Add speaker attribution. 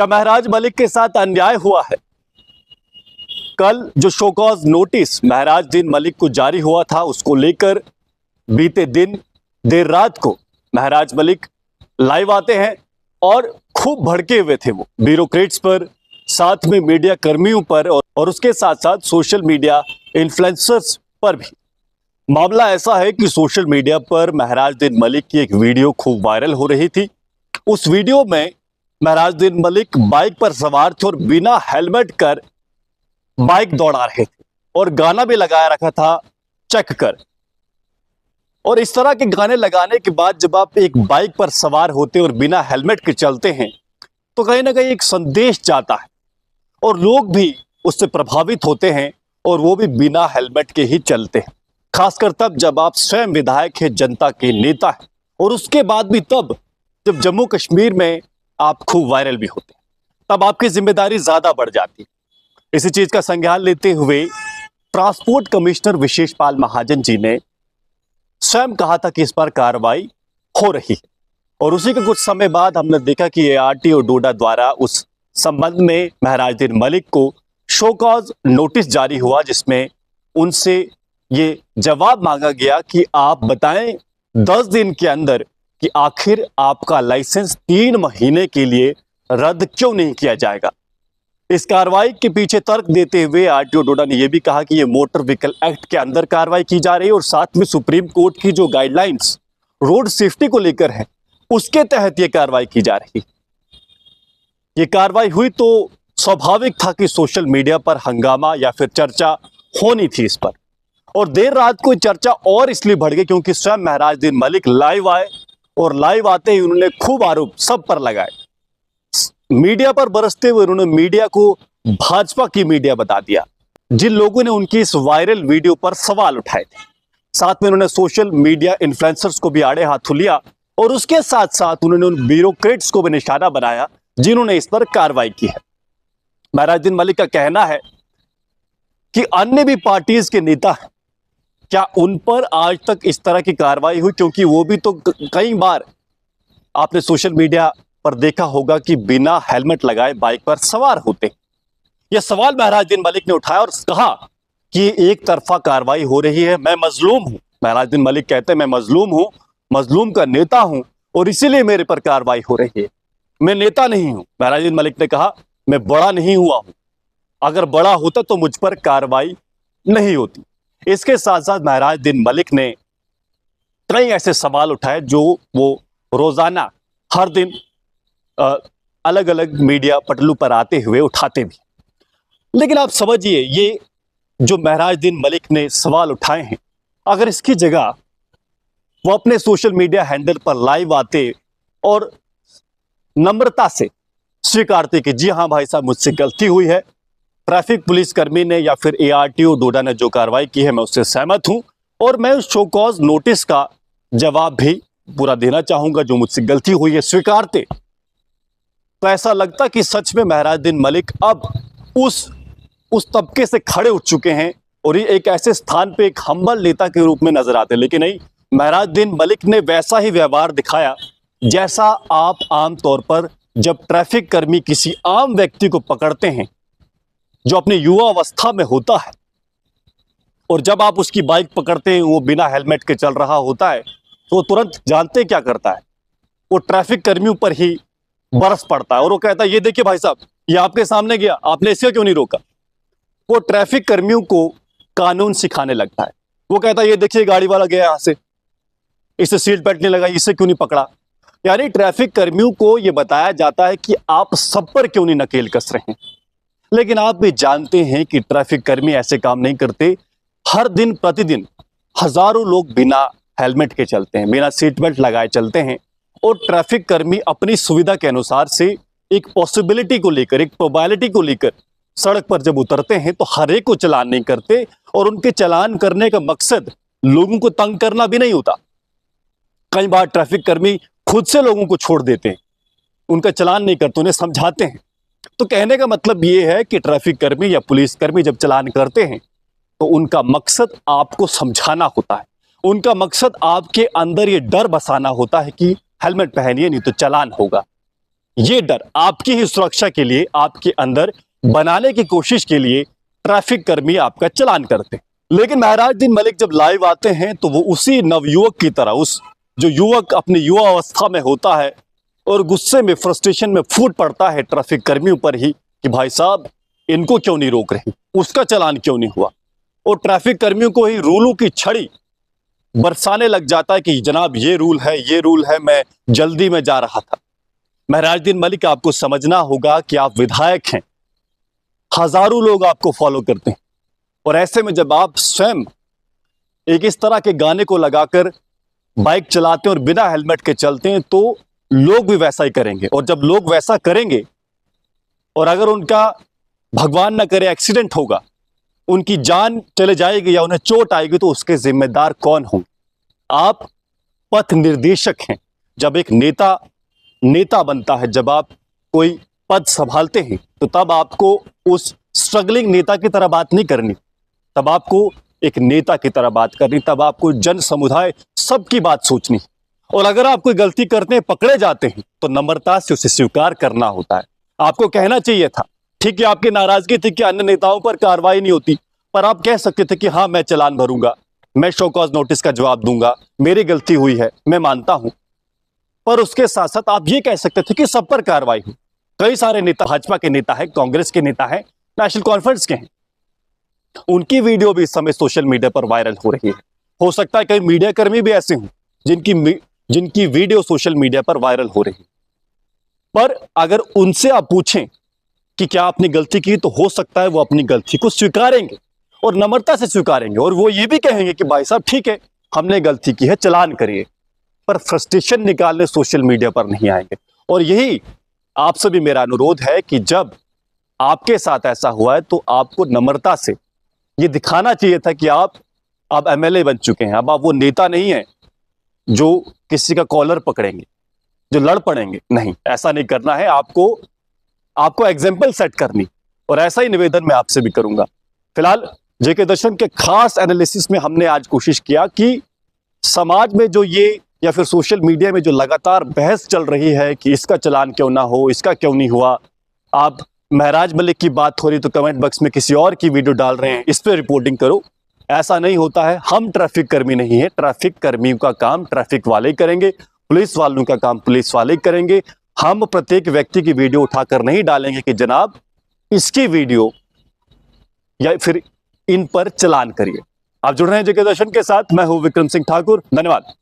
Speaker 1: क्या महराज मलिक के साथ अन्याय हुआ है? कल जो शोकॉज नोटिस महराजुद्दीन मलिक को जारी हुआ था, उसको लेकर बीते दिन देर रात को महराज मलिक लाइव आते हैं और खूब भड़के हुए थे वो ब्यूरोक्रेट्स पर, साथ में मीडिया कर्मियों पर और उसके साथ साथ सोशल मीडिया इन्फ्लुएंसर्स पर भी। मामला ऐसा है कि सोशल मीडिया पर महराजुद्दीन मलिक की एक वीडियो खूब वायरल हो रही थी। उस वीडियो में महराजुद्दीन मलिक बाइक पर सवार थे और बिना हेलमेट कर बाइक दौड़ा रहे थे और गाना भी लगाया रखा था चेक कर। और इस तरह के गाने लगाने के बाद जब आप एक बाइक पर सवार होते और बिना हेलमेट के चलते हैं तो कहीं ना कहीं एक संदेश जाता है और लोग भी उससे प्रभावित होते हैं और वो भी बिना हेलमेट के ही चलते हैं। खासकर तब जब आप स्वयं विधायक हैं, जनता के नेता हैं, और उसके बाद भी तब जब जम्मू कश्मीर में आप खूब वायरल भी होते हैं, तब आपकी जिम्मेदारी ज्यादा बढ़ जाती है। इसी चीज का संज्ञान लेते हुए ट्रांसपोर्ट कमिश्नर विशेष पाल महाजन जी ने स्वयं कहा था कि इस पर कार्रवाई हो रही है और उसी के कुछ समय बाद हमने देखा कि ART और डोडा द्वारा उस संबंध में महराजुद्दीन मलिक को शोकॉज नोटिस जारी हुआ, जिसमें उनसे ये जवाब मांगा गया कि आप बताएं 10 दिन के अंदर कि आखिर आपका लाइसेंस 3 महीने के लिए रद्द क्यों नहीं किया जाएगा। इस कार्रवाई के पीछे तर्क देते हुए RTO डोडा ने यह भी कहा कि यह मोटर व्हीकल एक्ट के अंदर कार्रवाई की जा रही है और साथ में सुप्रीम कोर्ट की जो गाइडलाइंस रोड सेफ्टी को लेकर है उसके तहत यह कार्रवाई की जा रही है। यह कार्रवाई हुई तो स्वाभाविक था कि सोशल मीडिया पर हंगामा या फिर चर्चा होनी थी इस पर, और देर रात को चर्चा और इसलिए बढ़ गई क्योंकि स्वयं महराजुद्दीन मलिक लाइव आए और लाइव आते ही उन्होंने खूब आरोप सब पर लगाए। मीडिया पर बरसते हुए उन्होंने मीडिया को भाजपा की मीडिया बता दिया, जिन लोगों ने उनकी इस वायरल वीडियो पर सवाल उठाए थे। साथ में उन्होंने सोशल मीडिया इन्फ्लुएंसर्स को भी आड़े हाथों लिया और उसके साथ साथ उन्होंने उन ब्यूरोक्रेट्स को भी निशाना बनाया जिन्होंने इस पर कार्रवाई की है। महराजुद्दीन मलिक का कहना है कि अन्य भी पार्टीज के नेता हैं, क्या उन पर आज तक इस तरह की कार्रवाई हुई? क्योंकि वो भी तो कई बार आपने सोशल मीडिया पर देखा होगा कि बिना हेलमेट लगाए बाइक पर सवार होते। यह सवाल महराजुद्दीन मलिक ने उठाया और कहा कि एक तरफा कार्रवाई हो रही है, मैं मजलूम हूं। महराजुद्दीन मलिक कहते हैं मैं मजलूम हूं, मजलूम का नेता हूं और इसीलिए मेरे पर कार्रवाई हो रही है, मैं नेता नहीं हूं। महराजुद्दीन मलिक ने कहा मैं बड़ा नहीं हुआ हूं, अगर बड़ा होता तो मुझ पर कार्रवाई नहीं होती। इसके साथ साथ महराजुद्दीन मलिक ने कई ऐसे सवाल उठाए जो वो रोजाना हर दिन अलग अलग मीडिया पटलू पर आते हुए उठाते भी। लेकिन आप समझिए, ये जो महराजुद्दीन मलिक ने सवाल उठाए हैं, अगर इसकी जगह वो अपने सोशल मीडिया हैंडल पर लाइव आते और नम्रता से स्वीकारते कि जी हां भाई साहब मुझसे गलती हुई है, ट्रैफिक पुलिस कर्मी ने या फिर ARTO डोडा ने जो कार्रवाई की है मैं उससे सहमत हूं और मैं उस शोकॉज नोटिस का जवाब भी पूरा देना चाहूंगा, जो मुझसे गलती हुई है, स्वीकारते, तो ऐसा लगता कि सच में महराजुद्दीन मलिक अब उस तबके से खड़े उठ चुके हैं और ये एक ऐसे स्थान पे एक हम्बल नेता के रूप में नजर आते। लेकिन नहीं, महराजुद्दीन मलिक ने वैसा ही व्यवहार दिखाया जैसा आप आमतौर पर जब ट्रैफिक कर्मी किसी आम व्यक्ति को पकड़ते हैं जो अपने युवा अवस्था में होता है और जब आप उसकी बाइक पकड़ते हैं, वो बिना हेलमेट के चल रहा होता है, तो वो तुरंत जानते क्या करता है, वो ट्रैफिक कर्मियों पर ही बरस पड़ता है और वो कहता है ये देखिए भाई साहब, ये आपके सामने गया, आपने इसे क्यों नहीं रोका। वो ट्रैफिक कर्मियों को कानून सिखाने लगता है। वो कहता है ये देखिए गाड़ी वाला गया यहां से, इसे सीट बेल्ट नहीं लगाई, इसे क्यों नहीं पकड़ा। यानी ट्रैफिक कर्मियों को यह बताया जाता है कि आप सब पर क्यों नहीं नकेल कस रहे हैं। लेकिन आप भी जानते हैं कि ट्रैफिक कर्मी ऐसे काम नहीं करते। हर दिन प्रतिदिन हजारों लोग बिना हेलमेट के चलते हैं, बिना सीट बेल्ट लगाए चलते हैं और ट्रैफिक कर्मी अपनी सुविधा के अनुसार से एक पॉसिबिलिटी को लेकर, एक प्रोबेबिलिटी को लेकर सड़क पर जब उतरते हैं तो हर एक को चालान नहीं करते और उनके चालान करने का मकसद लोगों को तंग करना भी नहीं होता। कई बार ट्रैफिक कर्मी खुद से लोगों को छोड़ देते हैं, उनका चालान नहीं करते, उन्हें समझाते हैं। तो कहने का मतलब यह है कि ट्रैफिक कर्मी या पुलिस कर्मी जब चालान करते हैं तो उनका मकसद आपको समझाना होता है, उनका मकसद आपके अंदर ये डर बसाना होता है कि हेलमेट पहनिए नहीं तो चालान होगा। ये डर आपकी ही सुरक्षा के लिए, आपके अंदर बनाने की कोशिश के लिए ट्रैफिक कर्मी आपका चालान करते हैं। लेकिन महराजुद्दीन मलिक जब लाइव आते हैं तो वो उसी नवयुवक की तरह, उस जो युवक अपनी युवा अवस्था में होता है और गुस्से में, फ्रस्ट्रेशन में फूट पड़ता है ट्रैफिक कर्मियों पर ही कि भाई साहब इनको क्यों नहीं रोक रहे, उसका चालान क्यों नहीं हुआ, और ट्रैफिक कर्मियों को ही रूलों की छड़ी बरसाने लग जाता है कि जनाब ये रूल है, ये रूल है, मैं जल्दी में जा रहा था। महराजुद्दीन मलिक, आपको समझना होगा कि आप विधायक हैं, हजारों लोग आपको फॉलो करते हैं, और ऐसे में जब आप स्वयं एक इस तरह के गाने को लगाकर बाइक चलाते हैं और बिना हेलमेट के चलते हैं तो लोग भी वैसा ही करेंगे। और जब लोग वैसा करेंगे और अगर उनका भगवान ना करे एक्सीडेंट होगा, उनकी जान चले जाएगी या उन्हें चोट आएगी, तो उसके जिम्मेदार कौन होंगे? आप पथ निर्देशक हैं। जब एक नेता बनता है, जब आप कोई पद संभालते हैं, तो तब आपको उस स्ट्रगलिंग नेता की तरह बात नहीं करनी, तब आपको एक नेता की तरह बात करनी, तब आपको जन समुदाय सबकी बात सोचनी। और अगर आप कोई गलती करते हैं, पकड़े जाते हैं, तो नम्रता से उसे स्वीकार करना होता है। आपको कहना चाहिए था, ठीक है आपकी नाराजगी थी कि अन्य नेताओं पर कार्रवाई नहीं होती, पर आप कह सकते थे कि हाँ मैं चालान भरूंगा, मैं शो कॉज नोटिस का जवाब दूंगा, मेरी गलती हुई है, मैं मानता हूं। पर उसके साथ साथ आप ये कह सकते थे कि सब पर कार्रवाई हुई। कई सारे नेता, भाजपा के नेता है, कांग्रेस के नेता है, नेशनल कॉन्फ्रेंस के हैं, उनकी वीडियो भी इस समय सोशल मीडिया पर वायरल हो रही है। हो सकता है कई मीडिया कर्मी भी ऐसे हों जिनकी वीडियो सोशल मीडिया पर वायरल हो रही है। पर अगर उनसे आप पूछें कि क्या आपने गलती की, तो हो सकता है वो अपनी गलती को स्वीकारेंगे और नम्रता से स्वीकारेंगे, और वो ये भी कहेंगे कि भाई साहब ठीक है हमने गलती की है, चालान करिए। पर फ्रस्ट्रेशन निकालने सोशल मीडिया पर नहीं आएंगे। और यही आपसे भी मेरा अनुरोध है कि जब आपके साथ ऐसा हुआ है तो आपको नम्रता से ये दिखाना चाहिए था कि आप अब एमएलए बन चुके हैं, अब आप वो नेता नहीं है जो किसी का कॉलर पकड़ेंगे, जो लड़ पड़ेंगे। नहीं, ऐसा नहीं करना है। आपको एग्जाम्पल सेट करनी, और ऐसा ही निवेदन मैं आपसे भी करूंगा। फिलहाल जेके दर्शन के खास एनालिसिस में हमने आज कोशिश किया कि समाज में जो ये, या फिर सोशल मीडिया में जो लगातार बहस चल रही है कि इसका चालान क्यों ना हो, इसका क्यों नहीं हुआ, आप महराज मलिक की बात हो रही तो कमेंट बॉक्स में किसी और की वीडियो डाल रहे हैं, इस पर रिपोर्टिंग करो। ऐसा नहीं होता है। हम ट्रैफिक कर्मी नहीं है, ट्रैफिक कर्मियों का काम ट्रैफिक वाले ही करेंगे, पुलिस वालों का काम पुलिस वाले ही करेंगे। हम प्रत्येक व्यक्ति की वीडियो उठाकर नहीं डालेंगे कि जनाब इसकी वीडियो या फिर इन पर चालान करिए। आप जुड़ रहे हैं जेके दर्शन के साथ, मैं हूं विक्रम सिंह ठाकुर। धन्यवाद।